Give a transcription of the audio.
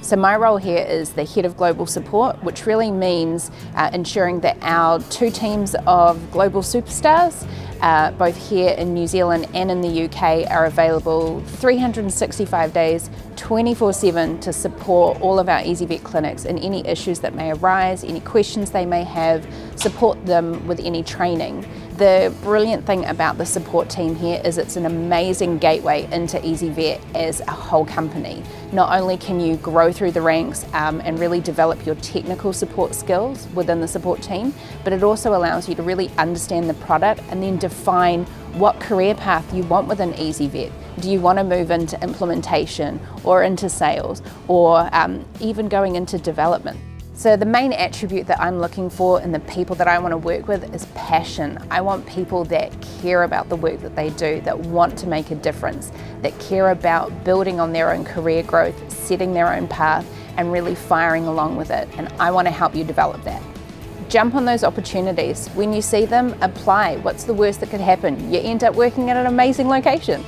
So my role here is the head of global support, which really means ensuring that our 2 teams of global superstars, both here in New Zealand and in the UK, are available 365 days, 24/7 to support all of our ezyVet clinics in any issues that may arise, any questions they may have, support them with any training. The brilliant thing about the support team here is it's an amazing gateway into ezyVet as a whole company. Not only can you grow through the ranks and really develop your technical support skills within the support team, but it also allows you to really understand the product and then define what career path you want within ezyVet. Do you want to move into implementation or into sales or even going into development? So the main attribute that I'm looking for in the people that I want to work with is passion. I want people that care about the work that they do, that want to make a difference, that care about building on their own career growth, setting their own path, and really firing along with it. And I want to help you develop that. Jump on those opportunities. When you see them, apply. What's the worst that could happen? You end up working at an amazing location.